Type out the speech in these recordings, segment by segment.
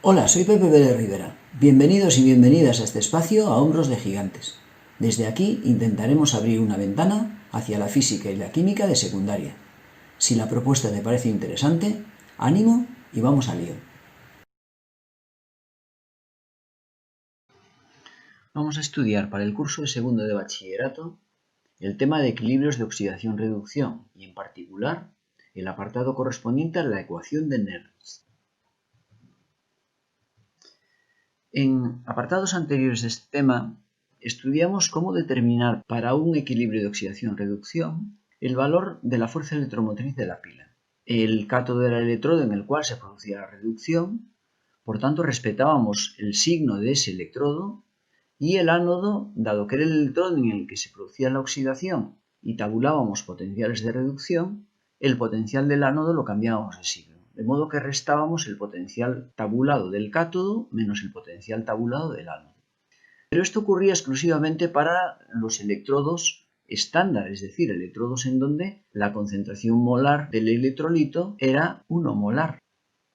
Hola, soy Pepe Pérez Rivera. Bienvenidos y bienvenidas a este espacio a Hombros de Gigantes. Desde aquí intentaremos abrir una ventana hacia la física y la química de secundaria. Si la propuesta te parece interesante, ánimo y vamos al lío. Vamos a estudiar para el curso de segundo de bachillerato el tema de equilibrios de oxidación-reducción y, en particular, el apartado correspondiente a la ecuación de Nernst. En apartados anteriores de este tema, estudiamos cómo determinar para un equilibrio de oxidación-reducción el valor de la fuerza electromotriz de la pila. El cátodo era el electrodo en el cual se producía la reducción, por tanto respetábamos el signo de ese electrodo, y el ánodo, dado que era el electrodo en el que se producía la oxidación y tabulábamos potenciales de reducción, el potencial del ánodo lo cambiábamos de signo. De modo que restábamos el potencial tabulado del cátodo menos el potencial tabulado del ánodo. Pero esto ocurría exclusivamente para los electrodos estándar, es decir, electrodos en donde la concentración molar del electrolito era 1 molar.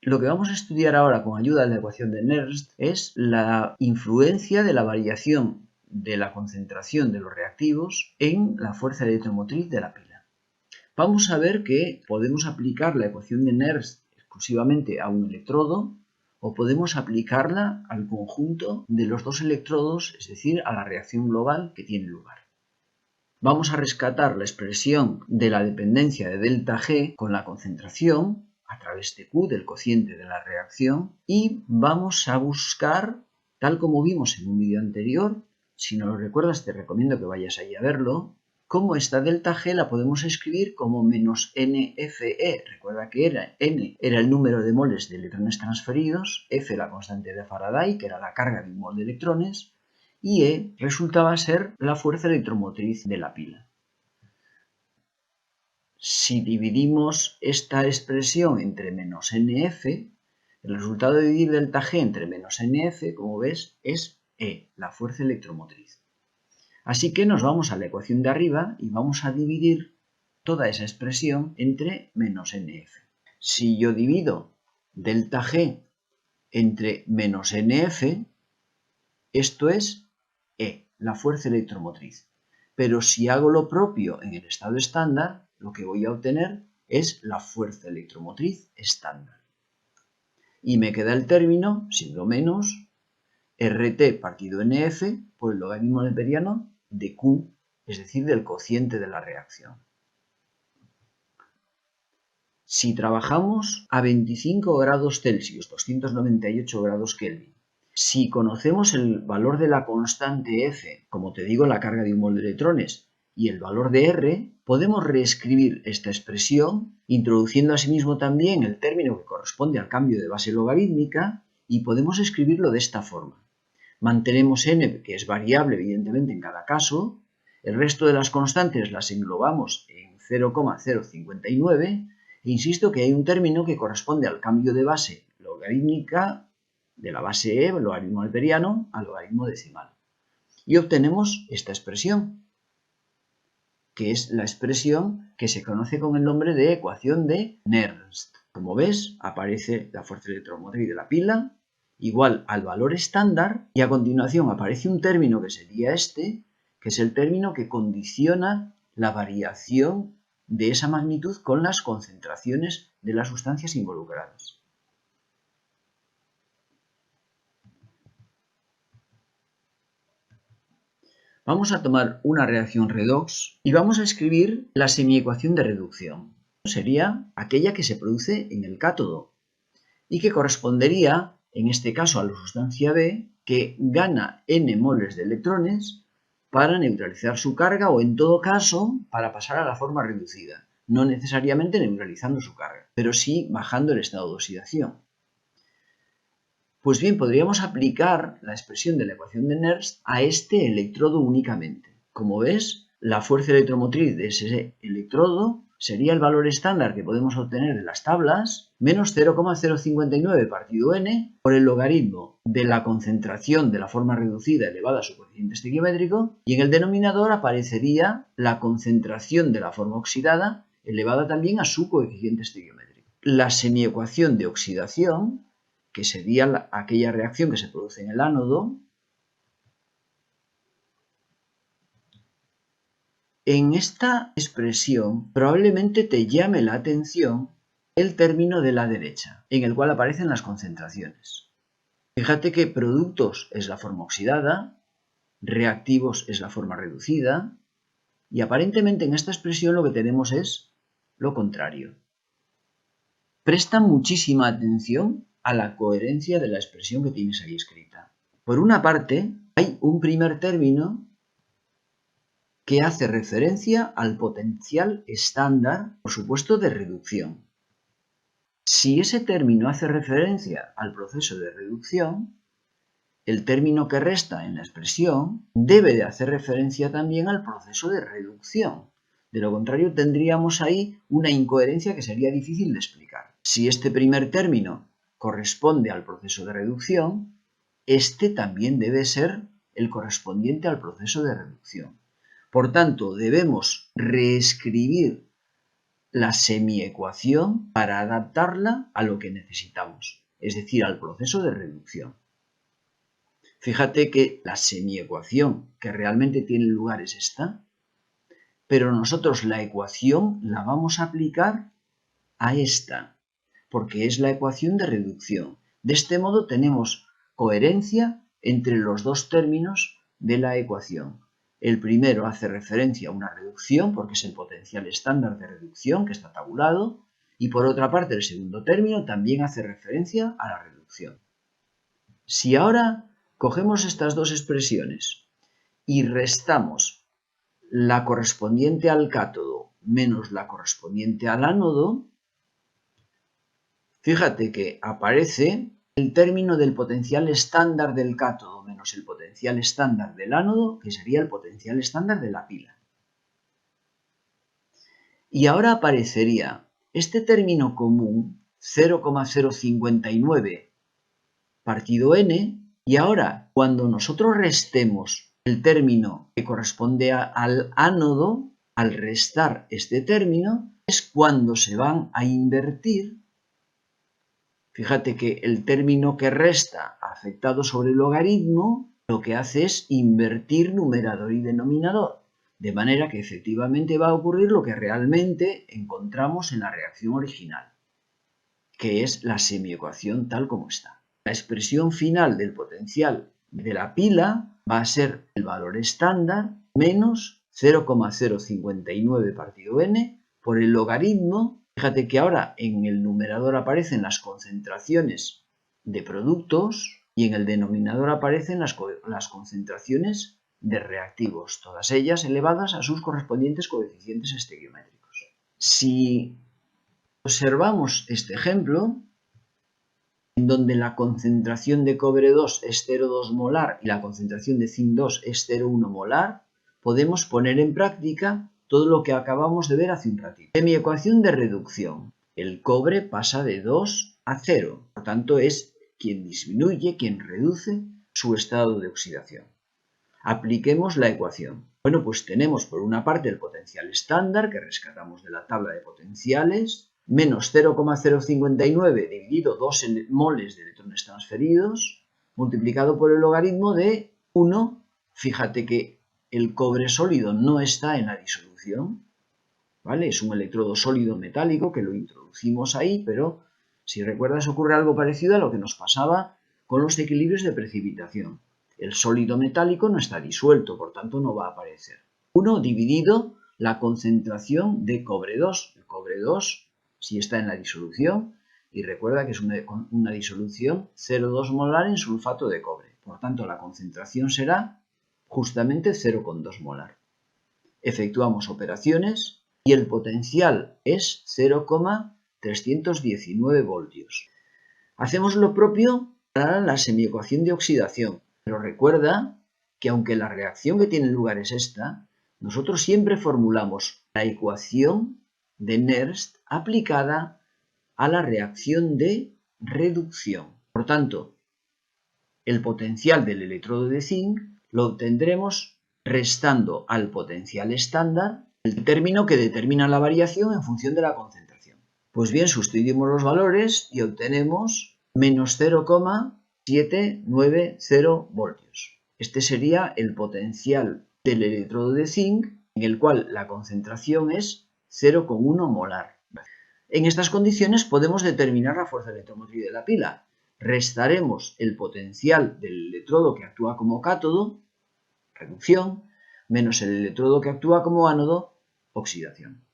Lo que vamos a estudiar ahora con ayuda de la ecuación de Nernst es la influencia de la variación de la concentración de los reactivos en la fuerza electromotriz de la pila. Vamos a ver que podemos aplicar la ecuación de Nernst exclusivamente a un electrodo o podemos aplicarla al conjunto de los dos electrodos, es decir, a la reacción global que tiene lugar. Vamos a rescatar la expresión de la dependencia de delta G con la concentración a través de Q, del cociente de la reacción, y vamos a buscar, tal como vimos en un vídeo anterior, si no lo recuerdas te recomiendo que vayas ahí a verlo, cómo esta delta G la podemos escribir como menos NFE. Recuerda que N era el número de moles de electrones transferidos, F la constante de Faraday, que era la carga de un mol de electrones, y E resultaba ser la fuerza electromotriz de la pila. Si dividimos esta expresión entre menos NF, el resultado de dividir delta G entre menos NF, como ves, es E, la fuerza electromotriz. Así que nos vamos a la ecuación de arriba y vamos a dividir toda esa expresión entre menos NF. Si yo divido delta G entre menos NF, esto es E, la fuerza electromotriz. Pero si hago lo propio en el estado estándar, lo que voy a obtener es la fuerza electromotriz estándar. Y me queda el término, siendo menos, RT partido NF por el logaritmo neperiano de Q, es decir, del cociente de la reacción. Si trabajamos a 25 grados Celsius, 298 grados Kelvin, si conocemos el valor de la constante F, como te digo, la carga de un mol de electrones, y el valor de R, podemos reescribir esta expresión introduciendo asimismo también el término que corresponde al cambio de base logarítmica y podemos escribirlo de esta forma. Mantenemos n, que es variable evidentemente en cada caso, el resto de las constantes las englobamos en 0,059 e insisto que hay un término que corresponde al cambio de base logarítmica de la base E, logaritmo neperiano, al logaritmo decimal. Y obtenemos esta expresión, que es la expresión que se conoce con el nombre de ecuación de Nernst. Como ves, aparece la fuerza electromotriz de la pila igual al valor estándar y a continuación aparece un término que sería este, que es el término que condiciona la variación de esa magnitud con las concentraciones de las sustancias involucradas. Vamos a tomar una reacción redox y vamos a escribir la semiecuación de reducción. Sería aquella que se produce en el cátodo y que correspondería, en este caso, a la sustancia B, que gana n moles de electrones para neutralizar su carga o, en todo caso, para pasar a la forma reducida. No necesariamente neutralizando su carga, pero sí bajando el estado de oxidación. Pues bien, podríamos aplicar la expresión de la ecuación de Nernst a este electrodo únicamente. Como ves, la fuerza electromotriz de ese electrodo sería el valor estándar que podemos obtener de las tablas, menos 0,059 partido n por el logaritmo de la concentración de la forma reducida elevada a su coeficiente estequiométrico, y en el denominador aparecería la concentración de la forma oxidada elevada también a su coeficiente estequiométrico. La semiecuación de oxidación que sería aquella reacción que se produce en el ánodo, en esta expresión probablemente te llame la atención el término de la derecha, en el cual aparecen las concentraciones. Fíjate que productos es la forma oxidada, reactivos es la forma reducida, y aparentemente en esta expresión lo que tenemos es lo contrario. Presta muchísima atención a la coherencia de la expresión que tienes ahí escrita. Por una parte, hay un primer término que hace referencia al potencial estándar, por supuesto, de reducción. Si ese término hace referencia al proceso de reducción, el término que resta en la expresión debe de hacer referencia también al proceso de reducción. De lo contrario, tendríamos ahí una incoherencia que sería difícil de explicar. Si este primer término corresponde al proceso de reducción, este también debe ser el correspondiente al proceso de reducción. Por tanto, debemos reescribir la semiecuación para adaptarla a lo que necesitamos, es decir, al proceso de reducción. Fíjate que la semiecuación que realmente tiene lugar es esta, pero nosotros la ecuación la vamos a aplicar a esta, porque es la ecuación de reducción. De este modo tenemos coherencia entre los dos términos de la ecuación. El primero hace referencia a una reducción, porque es el potencial estándar de reducción que está tabulado, y por otra parte el segundo término también hace referencia a la reducción. Si ahora cogemos estas dos expresiones y restamos la correspondiente al cátodo menos la correspondiente al ánodo, fíjate que aparece el término del potencial estándar del cátodo menos el potencial estándar del ánodo, que sería el potencial estándar de la pila. Y ahora aparecería este término común, 0,059 partido n, y ahora cuando nosotros restemos el término que corresponde al ánodo, al restar este término, es cuando se van a invertir. Fíjate que el término que resta afectado sobre el logaritmo lo que hace es invertir numerador y denominador, de manera que efectivamente va a ocurrir lo que realmente encontramos en la reacción original, que es la semiecuación tal como está. La expresión final del potencial de la pila va a ser el valor estándar menos 0,059 partido n por el logaritmo. Fíjate que ahora en el numerador aparecen las concentraciones de productos y en el denominador aparecen las concentraciones de reactivos, todas ellas elevadas a sus correspondientes coeficientes estequiométricos. Si observamos este ejemplo, en donde la concentración de cobre 2 es 0,2 molar y la concentración de zinc 2 es 0,1 molar, podemos poner en práctica todo lo que acabamos de ver hace un ratito. En mi ecuación de reducción, el cobre pasa de 2 a 0, por tanto es quien disminuye, quien reduce su estado de oxidación. Apliquemos la ecuación. Bueno, pues tenemos por una parte el potencial estándar que rescatamos de la tabla de potenciales, menos 0,059 dividido 2 moles de electrones transferidos, multiplicado por el logaritmo de 1. Fíjate que el cobre sólido no está en la disolución, ¿vale? Es un electrodo sólido metálico que lo introducimos ahí, pero si recuerdas ocurre algo parecido a lo que nos pasaba con los equilibrios de precipitación. El sólido metálico no está disuelto, por tanto no va a aparecer. 1 dividido la concentración de cobre 2. El cobre 2 sí está en la disolución y recuerda que es una disolución 0,2 molar en sulfato de cobre. Por tanto, la concentración será justamente 0,2 molar. Efectuamos operaciones y el potencial es 0,319 voltios. Hacemos lo propio para la semiecuación de oxidación, pero recuerda que aunque la reacción que tiene lugar es esta, nosotros siempre formulamos la ecuación de Nernst aplicada a la reacción de reducción. Por tanto, el potencial del electrodo de zinc lo obtendremos restando al potencial estándar el término que determina la variación en función de la concentración. Pues bien, sustituimos los valores y obtenemos menos 0,790 voltios. Este sería el potencial del electrodo de zinc, en el cual la concentración es 0,1 molar. En estas condiciones podemos determinar la fuerza electromotriz de la pila. Restaremos el potencial del electrodo que actúa como cátodo, reducción, menos el electrodo que actúa como ánodo, oxidación.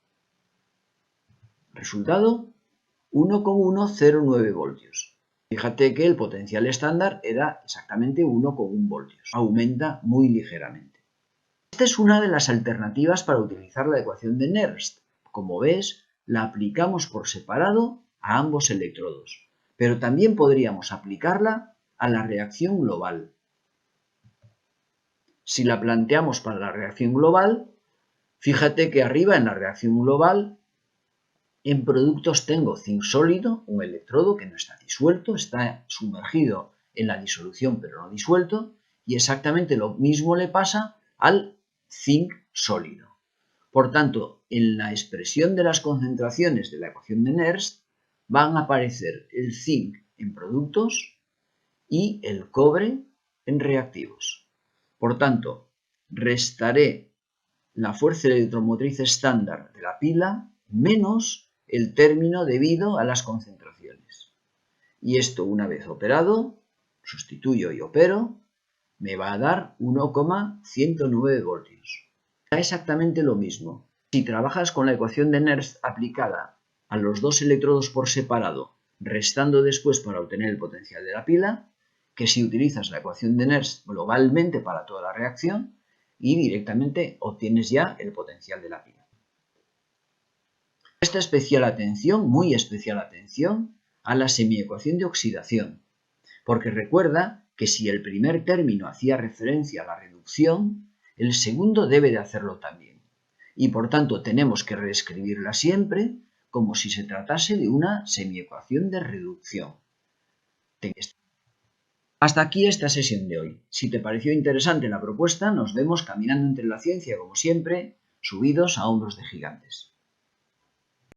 Resultado, 1,109 voltios. Fíjate que el potencial estándar era exactamente 1,1 voltios. Aumenta muy ligeramente. Esta es una de las alternativas para utilizar la ecuación de Nernst. Como ves, la aplicamos por separado a ambos electrodos, pero también podríamos aplicarla a la reacción global. Si la planteamos para la reacción global, fíjate que arriba en la reacción global, en productos tengo zinc sólido, un electrodo que no está disuelto, está sumergido en la disolución pero no disuelto, y exactamente lo mismo le pasa al zinc sólido. Por tanto, en la expresión de las concentraciones de la ecuación de Nernst van a aparecer el zinc en productos y el cobre en reactivos. Por tanto, restaré la fuerza electromotriz estándar de la pila menos el término debido a las concentraciones. Y esto, una vez operado, sustituyo y opero, me va a dar 1,109 voltios. Da exactamente lo mismo. Si trabajas con la ecuación de Nernst aplicada a los dos electrodos por separado, restando después para obtener el potencial de la pila, que si utilizas la ecuación de Nernst globalmente para toda la reacción y directamente obtienes ya el potencial de la pila. Presta especial atención, muy especial atención, a la semiecuación de oxidación, porque recuerda que si el primer término hacía referencia a la reducción, el segundo debe de hacerlo también. Y por tanto tenemos que reescribirla siempre como si se tratase de una semiecuación de reducción. Hasta aquí esta sesión de hoy. Si te pareció interesante la propuesta, nos vemos caminando entre la ciencia como siempre, subidos a hombros de gigantes.